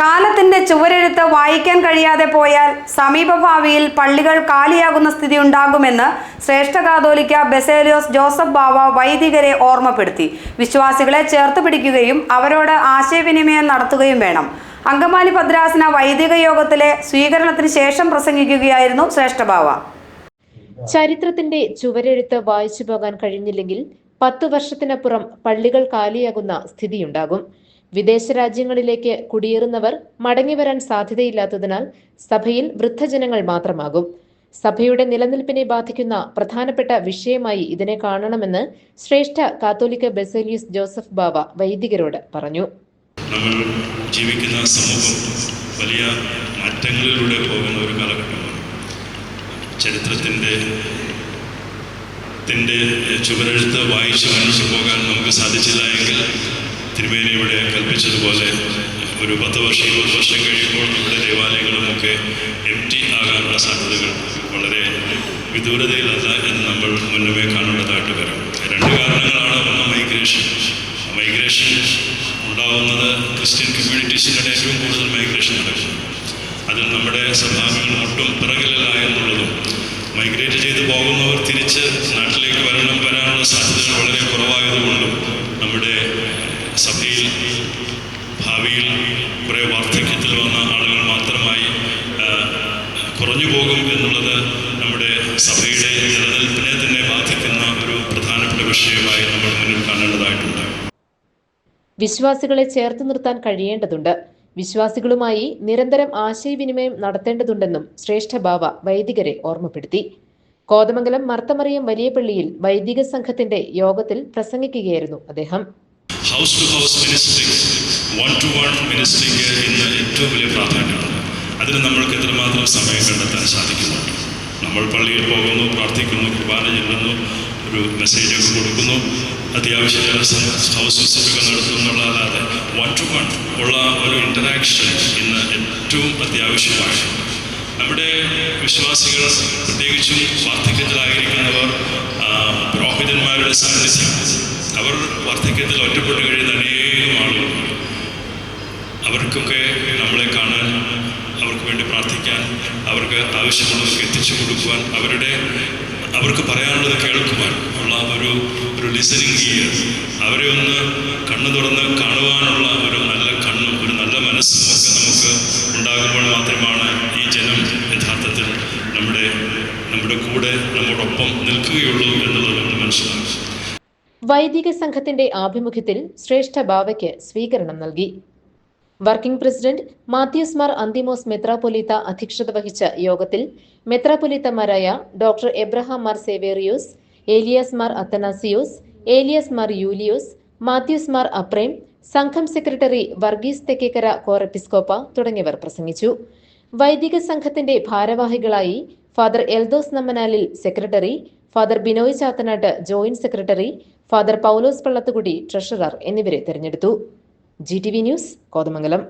കാലത്തിന്റെ ചുവരെഴുത്ത് വായിക്കാൻ കഴിയാതെ പോയാൽ സമീപഭാവിയിൽ പള്ളികൾ കാലിയാകുന്ന സ്ഥിതി ഉണ്ടാകുമെന്ന് ശ്രേഷ്ഠ കാതോലിക്ക ബസേലിയോസ് ജോസഫ് ബാവ വൈദികരെ ഓർമ്മപ്പെടുത്തി. വിശ്വാസികളെ ചേർത്ത് പിടിക്കുകയും അവരോട് ആശയവിനിമയം നടത്തുകയും വേണം. അങ്കമാലി ഭദ്രാസന വൈദിക യോഗത്തിലെ സ്വീകരണത്തിന് ശേഷം പ്രസംഗിക്കുകയായിരുന്നു ശ്രേഷ്ഠ ബാവ. ചരിത്രത്തിന്റെ ചുവരെഴുത്ത് വായിച്ചു പോകാൻ കഴിഞ്ഞില്ലെങ്കിൽ 10 വർഷത്തിനപ്പുറം പള്ളികൾ കാലിയാകുന്ന സ്ഥിതിയുണ്ടാകും. വിദേശ രാജ്യങ്ങളിലേക്ക് കുടിയേറുന്നവർ മടങ്ങിവരാൻ സാധ്യതയില്ലാത്തതിനാൽ സഭയിൽ വൃദ്ധജനങ്ങൾ മാത്രമാകും. സഭയുടെ നിലനിൽപ്പിനെ ബാധിക്കുന്ന പ്രധാനപ്പെട്ട വിഷയമായി ഇതിനെ കാണണമെന്ന് ശ്രേഷ്ഠ കാത്തോലിക്ക ബസേലിയോസ് ജോസഫ് ബാവ വൈദികരോട് പറഞ്ഞു. നമ്മൾ ജീവിക്കുന്ന സമൂഹം വലിയ മാറ്റങ്ങളിലൂടെ പോകുന്ന ഒരു കാലഘട്ടമാണ്. ചരിത്രത്തിൻ്റെ ചുവരെഴുത്ത് വായിച്ച് മുന്നോട്ട് പോകാൻ നമുക്ക് സാധിച്ചില്ല എങ്കിൽ തിരുമേനി ഇവിടെ കൽപ്പിച്ചതുപോലെ ഒരു 10 വർഷം 20 വർഷം കഴിയുമ്പോൾ നമ്മുടെ ദേവാലയങ്ങളുമൊക്കെ എംപ്റ്റി ആകാനുള്ള സാധ്യതകൾ വളരെ വിദൂരതയിലല്ല എന്ന് നമ്മൾ മുന്നമേ കാണേണ്ടതായിട്ട് വരും. 2 കാരണങ്ങളാണ്. ഒന്ന് മൈഗ്രേഷൻ ഉണ്ടാവുന്നത് ക്രിസ്ത്യൻ കമ്മ്യൂണിറ്റീസിൻ്റെ ഏറ്റവും കൂടുതൽ മൈഗ്രേഷൻ നടക്കുന്നു. അതിൽ നമ്മുടെ സഭാംഗങ്ങൾ ഒട്ടും പിറകിലല്ല എന്നുള്ളതും മൈഗ്രേറ്റ് ചെയ്ത് പോകുന്നവർ തിരിച്ച് നാട്ടിലേക്ക് വരാനുള്ള സാധ്യതകൾ വളരെ കുറവായതുകൊണ്ടും നമ്മുടെ സഭയിൽ ഭാവിയിൽ കുറേ വാർദ്ധക്യത്തിൽ വന്ന ആളുകൾ മാത്രമായി കുറഞ്ഞു പോകും എന്നുള്ളത് നമ്മുടെ സഭയുടെ നിലനിൽപ്പിനെ തന്നെ ബാധിക്കുന്ന ഒരു പ്രധാനപ്പെട്ട വിഷയമായി നമ്മൾ മുന്നിൽ കാണേണ്ടതായിട്ടുണ്ട്. വിശ്വാസികളെ ചേർത്ത് നിർത്താൻ കഴിയേണ്ടതുണ്ട്. വിശ്വാസികളുമായി നിരന്തരം ആശയവിനിമയം നടത്തേണ്ടതുണ്ടെന്നും ശ്രേഷ്ഠ ബാവ വൈദികരെ ഓർമ്മപ്പെടുത്തി. കോതമംഗലം മർത്തമറിയം വലിയ പള്ളിയിൽ വൈദിക സംഘത്തിന്റെ യോഗത്തിൽ പ്രസംഗിക്കുകയായിരുന്നു അദ്ദേഹം. ഹൗസ് ടു ഹൗസ് മിനിസ്ട്രിക്ക്, വൺ ടു വൺ മിനിസ്ട്രിക്ക് ഇന്ന് ഏറ്റവും വലിയ പ്രാധാന്യമുണ്ട്. അതിന് നമ്മൾക്ക് എത്രമാത്രം സമയം കണ്ടെത്താൻ സാധിക്കുന്നുണ്ട്. നമ്മൾ പള്ളിയിൽ പോകുന്നു, പ്രാർത്ഥിക്കുന്നു, കുർബാന ചെല്ലുന്നു, ഒരു മെസ്സേജൊക്കെ കൊടുക്കുന്നു, അത്യാവശ്യം ഹൗസ് വിസിറ്റൊക്കെ നടത്തുന്നുള്ളതല്ലാതെ വൺ ടു വൺ ഉള്ള ഒരു ഇൻ്ററാക്ഷൻ ഇന്ന് ഏറ്റവും അത്യാവശ്യമാണ്. നമ്മുടെ വിശ്വാസികൾ, പ്രത്യേകിച്ചും വാർദ്ധക്യത്തിലായിരിക്കുന്നവർ, പുരോഹിതന്മാരുടെ സാന്നിധ്യം, അവർ വാർദ്ധക്യത്തിൽ ഒറ്റപ്പെട്ട് കഴിയുന്ന അനേകം ആളുകളുണ്ട്. അവർക്കൊക്കെ നമ്മളെ കാണാൻ, അവർക്ക് വേണ്ടി പ്രാർത്ഥിക്കാൻ, അവർക്ക് ആവശ്യമുള്ളതൊക്കെ എത്തിച്ചു കൊടുക്കുവാൻ, അവർക്ക് പറയാനുള്ളത് കേൾക്കുവാൻ ഉള്ള ഒരു ലിസണിങ് ഇയർ, അവരെ ഒന്ന് കണ്ണു തുറന്ന് കാണുവാനുള്ള ഒരു നല്ല കണ്ണും ഒരു നല്ല മനസ്സും ഒക്കെ നമുക്ക് ഉണ്ടാകുമ്പോൾ മാത്രമാണ് ഈ ജനം യഥാർത്ഥത്തിൽ നമ്മുടെ കൂടെ നമ്മോടൊപ്പം നിൽക്കുകയുള്ളൂ എന്നുള്ളത് നമ്മൾ മനസ്സിലാക്കും. വൈദിക സംഘത്തിന്റെ ആഭിമുഖ്യത്തിൽ ശ്രേഷ്ഠ ബാവയ്ക്ക് സ്വീകരണം നൽകി. വർക്കിംഗ് പ്രസിഡന്റ് മാത്യൂസ് മാർ അന്തിമോസ് മെത്രാപ്പൊലീത്ത അധ്യക്ഷത വഹിച്ച യോഗത്തിൽ മെത്രാപ്പൊലീത്തമാരായ ഡോക്ടർ എബ്രഹാം മാർ സേവേറിയോസ്, ഏലിയാസ് മാർ അത്തനാസിയോസ്, ഏലിയാസ് മാർ യൂലിയോസ്, മാത്യൂസ് മാർ അപ്രേം, സംഘം സെക്രട്ടറി വർഗീസ് തെക്കേക്കര കോറെപ്പിസ്കോപ്പ തുടങ്ങിയവർ പ്രസംഗിച്ചു. വൈദിക സംഘത്തിന്റെ ഭാരവാഹികളായി ഫാദർ എൽദോസ് നമ്മനാലിൽ secretary, father Binoy Chathanattu joint secretary, father Paulose Pallathukudy treasurer എന്നിവരെ തെരഞ്ഞെടുത്തു. GTV news, Kothamangalam.